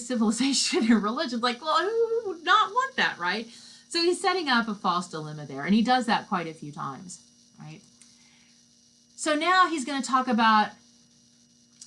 civilization and religion. Like, well, who would not want that, right? So he's setting up a false dilemma there, and he does that quite a few times, right? So now he's going to talk about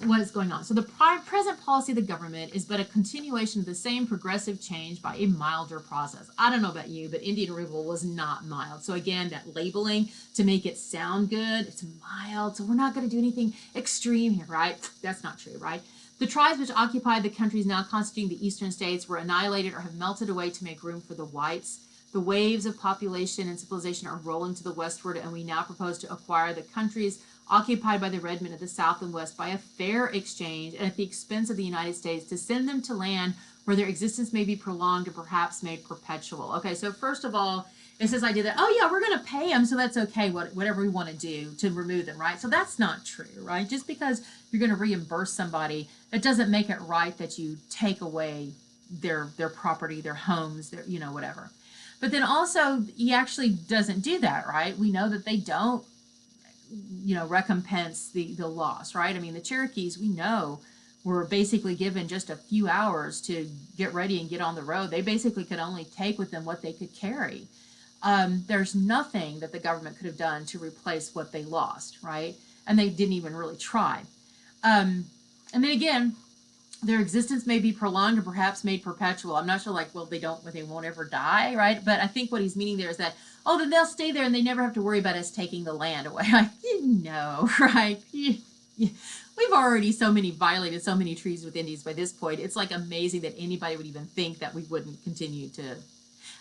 what is going on. So the present policy of the government is but a continuation of the same progressive change by a milder process. I don't know about you, but Indian removal was not mild. So again, that labeling to make it sound good, it's mild. So we're not going to do anything extreme here, right? That's not true, right? The tribes which occupied the countries now constituting the eastern states were annihilated or have melted away to make room for the whites. The waves of population and civilization are rolling to the westward, and we now propose to acquire the countries occupied by the red men of the South and West by a fair exchange and at the expense of the United States, to send them to land where their existence may be prolonged and perhaps made perpetual. Okay, so first of all, it says I did that. Oh yeah, we're going to pay them, so that's okay, whatever we want to do to remove them, right? So that's not true, right? Just because you're going to reimburse somebody, it doesn't make it right that you take away their property, their homes, their, you know, whatever. But then also, he actually doesn't do that, right? We know that they don't, you know, recompense the loss, right? I mean, the Cherokees, we know, were basically given just a few hours to get ready and get on the road. They basically could only take with them what they could carry. There's nothing that the government could have done to replace what they lost, right? And they didn't even really try. And then again, their existence may be prolonged or perhaps made perpetual. I'm not sure, like, well, they won't ever die, right? But I think what he's meaning there is that, oh, then they'll stay there and they never have to worry about us taking the land away. Like, no, right? We've already violated so many treaties with Indians by this point. It's like amazing that anybody would even think that we wouldn't continue to.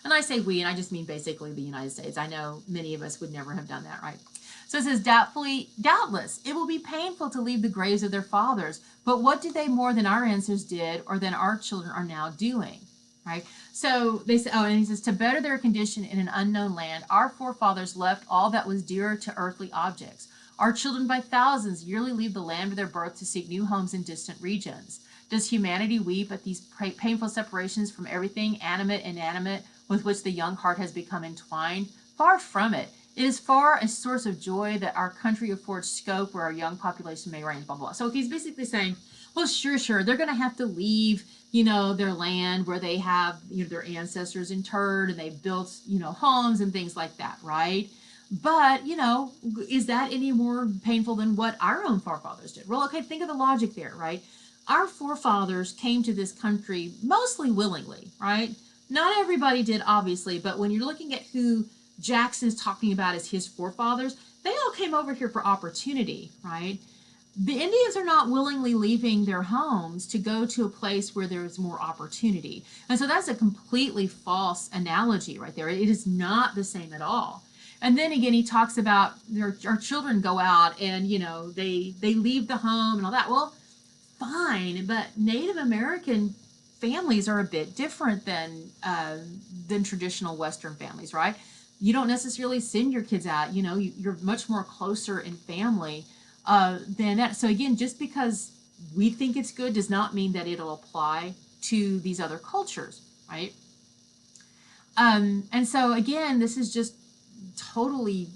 And I say we, and I just mean basically the United States. I know many of us would never have done that, right? So it says, doubtless, it will be painful to leave the graves of their fathers, but what did they more than our ancestors did or than our children are now doing, right? So they say, oh, and he says, to better their condition in an unknown land, our forefathers left all that was dearer to earthly objects. Our children by thousands yearly leave the land of their birth to seek new homes in distant regions. Does humanity weep at these painful separations from everything animate and inanimate with which the young heart has become entwined? Far from it. It is far a source of joy that our country affords scope where our young population may reign, blah, blah, blah. So he's basically saying, well, sure, they're going to have to leave, you know, their land where they have, you know, their ancestors interred and they've built, you know, homes and things like that, right? But, you know, is that any more painful than what our own forefathers did? Well, okay, think of the logic there, right? Our forefathers came to this country mostly willingly, right? Not everybody did, obviously, but when you're looking at who Jackson's talking about as his forefathers, they all came over here for opportunity, right? The Indians are not willingly leaving their homes to go to a place where there's more opportunity. And so that's a completely false analogy right there. It is not the same at all. And then again, he talks about our children go out and, you know, they leave the home and all that. Well, fine, but Native American families are a bit different than traditional Western families, right? You don't necessarily send your kids out. You know, you're much more closer in family than that. So again, just because we think it's good does not mean that it'll apply to these other cultures, right? And so again, this is just totally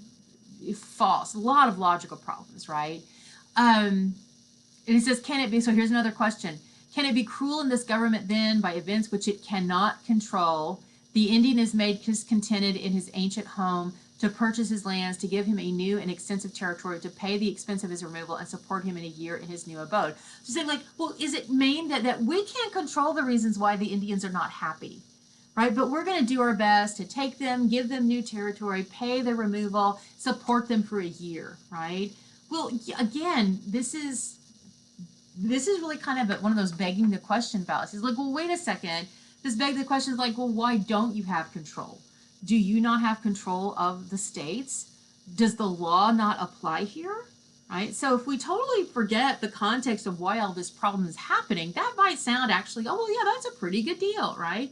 false. A lot of logical problems, right? And it says, can it be, so here's another question. Can it be cruel in this government then by events which it cannot control? The Indian is made discontented in his ancient home to purchase his lands, to give him a new and extensive territory, to pay the expense of his removal and support him in a year in his new abode. So saying like, well, is it mean that we can't control the reasons why the Indians are not happy, right? But we're going to do our best to take them, give them new territory, pay their removal, support them for a year, right? Well, again, this is really kind of one of those begging the question fallacies. Like, well, wait a second. This begs the question, like, well, why don't you have control? Do you not have control of the states? Does the law not apply here? Right? So if we totally forget the context of why all this problem is happening, that might sound actually, oh, well, yeah, that's a pretty good deal, right?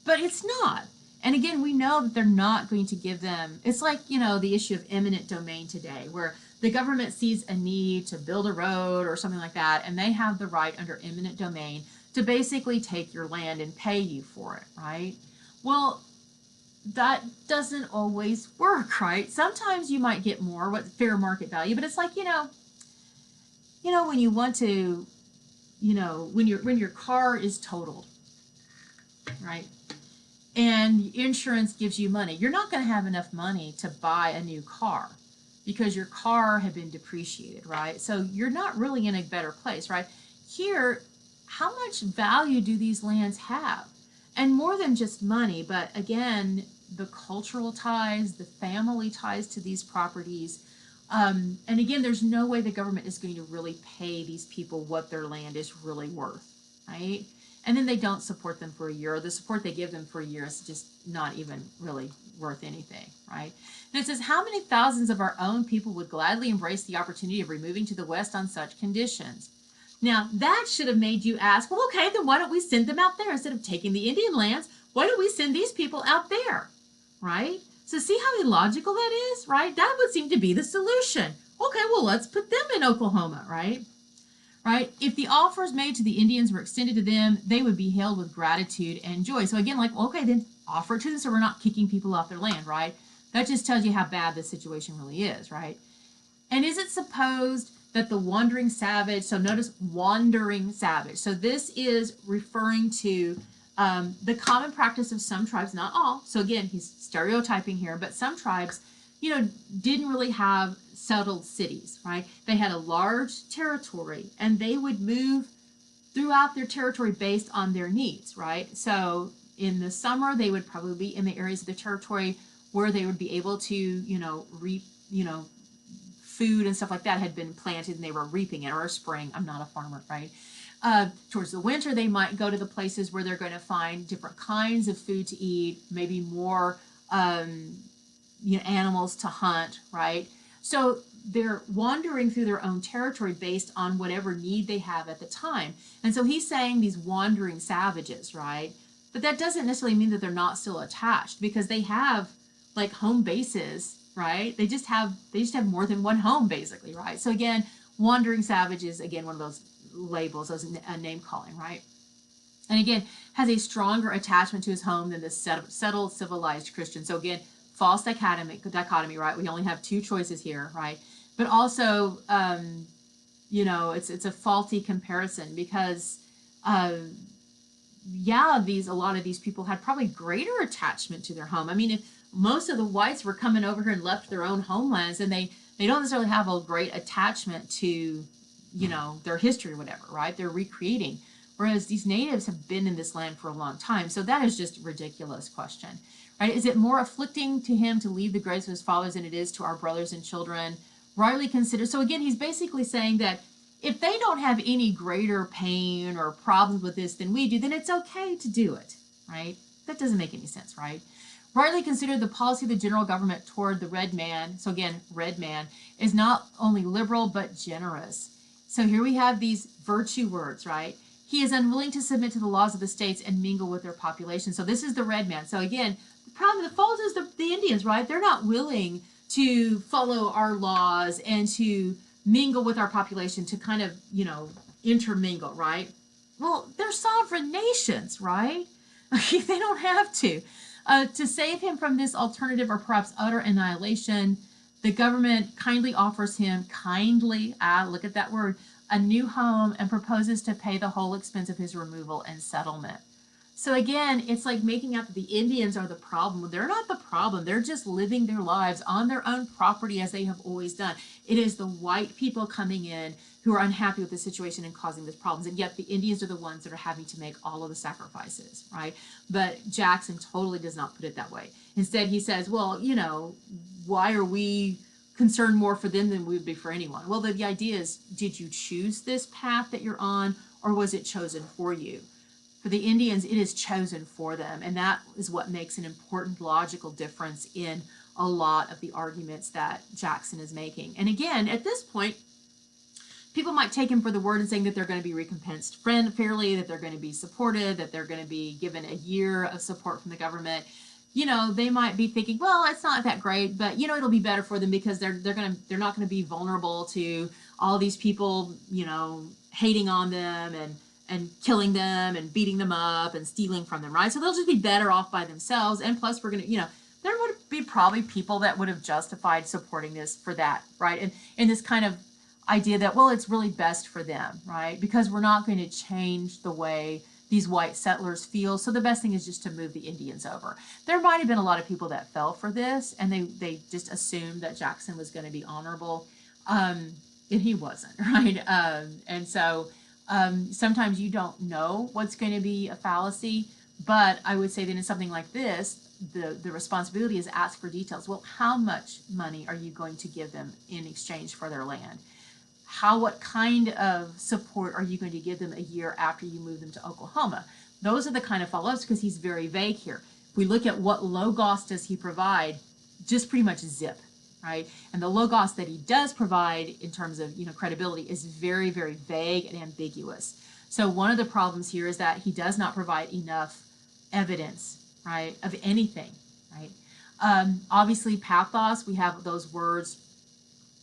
But it's not. And again, we know that they're not going to give them, it's like, you know, the issue of eminent domain today, where the government sees a need to build a road or something like that, and they have the right under eminent domain to basically take your land and pay you for it, right? Well, that doesn't always work, right? Sometimes you might get more, what fair market value, but it's like, you know, when you want to when your car is totaled, right? And insurance gives you money. You're not going to have enough money to buy a new car because your car had been depreciated, right? So you're not really in a better place, right? Here, how much value do these lands have? And more than just money, but again, the cultural ties, the family ties to these properties. And again, there's no way the government is going to really pay these people what their land is really worth, right? And then they don't support them for a year, or the support they give them for a year is just not even really worth anything, right? And it says, how many thousands of our own people would gladly embrace the opportunity of removing to the west on such conditions? Now, that should have made you ask, well, okay, then why don't we send them out there? Instead of taking the Indian lands, why don't we send these people out there, right? So see how illogical that is, right? That would seem to be the solution. Okay, well, let's put them in Oklahoma, right? Right? If the offers made to the Indians were extended to them, they would be hailed with gratitude and joy. So again, like, okay, then offer it to them so we're not kicking people off their land, right? That just tells you how bad the situation really is, right? And is it supposed that the wandering savage, so notice wandering savage. So this is referring to the common practice of some tribes, not all. So again, he's stereotyping here, but some tribes, didn't really have settled cities, right? They had a large territory and they would move throughout their territory based on their needs, right? So in the summer, they would probably be in the areas of the territory where they would be able to, reap, food and stuff like that had been planted and they were reaping it, or spring. I'm not a farmer, right? Towards the winter, they might go to the places where they're going to find different kinds of food to eat, maybe more, animals to hunt, right? So they're wandering through their own territory based on whatever need they have at the time. And so he's saying these wandering savages, right? But that doesn't necessarily mean that they're not still attached, because they have like home bases, right? They just have more than one home, basically, right? So again, wandering savage is again one of those labels, those name calling, right? And again, has a stronger attachment to his home than the settled civilized Christian. So again, false dichotomy, right? We only have two choices here, right? But also, it's a faulty comparison, because, a lot of these people had probably greater attachment to their home. I mean, if most of the whites were coming over here and left their own homelands, and they don't necessarily have a great attachment to, their history or whatever, right? They're recreating. Whereas these natives have been in this land for a long time. So that is just a ridiculous question. Right? Is it more afflicting to him to leave the graves of his fathers than it is to our brothers and children? Rightly considered. So again, he's basically saying that if they don't have any greater pain or problems with this than we do, then it's okay to do it, right? That doesn't make any sense, right? Rightly considered, the policy of the general government toward the red man, so again, red man, is not only liberal but generous. So here we have these virtue words, right? He is unwilling to submit to the laws of the states and mingle with their population. So this is the red man. So again, the fault is the Indians, right? They're not willing to follow our laws and to mingle with our population, to kind of, intermingle, right? Well, they're sovereign nations, right? They don't have to. To save him from this alternative or perhaps utter annihilation, the government kindly offers him, look at that word, a new home, and proposes to pay the whole expense of his removal and settlement. So again, it's like making out that the Indians are the problem. They're not the problem. They're just living their lives on their own property as they have always done. It is the white people coming in who are unhappy with the situation and causing these problems. And yet the Indians are the ones that are having to make all of the sacrifices, right? But Jackson totally does not put it that way. Instead, he says, well, why are we concerned more for them than we would be for anyone? Well, the idea is, did you choose this path that you're on, or was it chosen for you? For the Indians, it is chosen for them. And that is what makes an important logical difference in a lot of the arguments that Jackson is making. And again, at this point, people might take him for the word and saying that they're going to be recompensed fairly, that they're going to be supported, that they're going to be given a year of support from the government. They might be thinking, well, it's not that great, but it'll be better for them because they're not going to be vulnerable to all these people, hating on them and killing them and beating them up and stealing from them, right? So they'll just be better off by themselves. And plus, we're going to, there would be probably people that would have justified supporting this for that, right? And this kind of idea that, well, it's really best for them, right? Because we're not going to change the way these white settlers feel. So the best thing is just to move the Indians over. There might have been a lot of people that fell for this, and they just assumed that Jackson was going to be honorable. And he wasn't, right? And so sometimes you don't know what's going to be a fallacy, but I would say that in something like this, the responsibility is ask for details. Well, how much money are you going to give them in exchange for their land? What kind of support are you going to give them a year after you move them to Oklahoma? Those are the kind of follow-ups, because he's very vague here. If we look at what logos does he provide, just pretty much zip, right? And the logos that he does provide in terms of, credibility is very, very vague and ambiguous. So one of the problems here is that he does not provide enough evidence, right, of anything, right? Obviously, pathos, we have those words,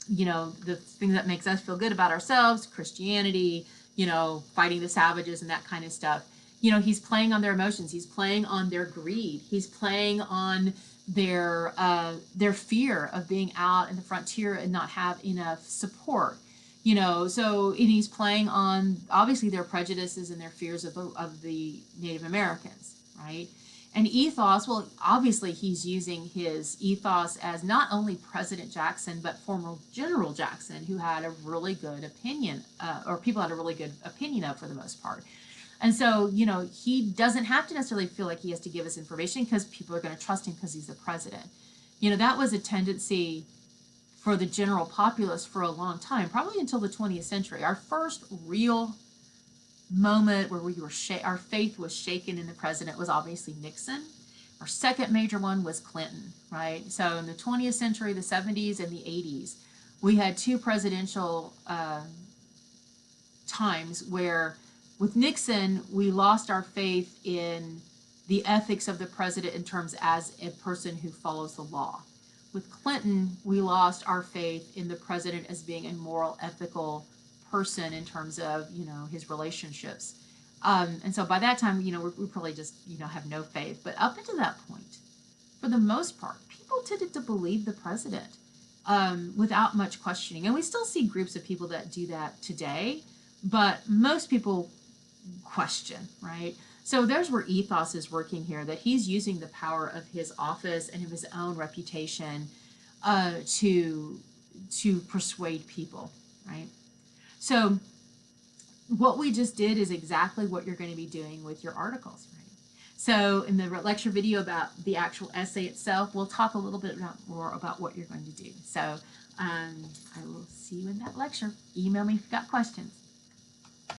the thing that makes us feel good about ourselves, Christianity, fighting the savages and that kind of stuff. He's playing on their emotions. He's playing on their greed. He's playing on their fear of being out in the frontier and not have enough support. And he's playing on obviously their prejudices and their fears of the Native Americans, right? And ethos, well, obviously he's using his ethos as not only President Jackson, but former General Jackson, who had a really good opinion, or people had a really good opinion of for the most part. And so, he doesn't have to necessarily feel like he has to give us information because people are going to trust him because he's the president. That was a tendency for the general populace for a long time, probably until the 20th century. Our first real moment where our faith was shaken in the president was obviously Nixon. Our second major one was Clinton, right? So in the 20th century, the 70s and the 80s, we had two presidential times where with Nixon, we lost our faith in the ethics of the president in terms as a person who follows the law. With Clinton, we lost our faith in the president as being a moral, ethical person in terms of, his relationships. And so by that time, we probably just, have no faith. But up until that point, for the most part, people tended to believe the president without much questioning. And we still see groups of people that do that today, but most people question, right? So there's where ethos is working here, that he's using the power of his office and of his own reputation to persuade people, right? So what we just did is exactly what you're going to be doing with your articles, right? So in the lecture video about the actual essay itself, we'll talk a little bit more about what you're going to do. So I will see you in that lecture. Email me if you've got questions.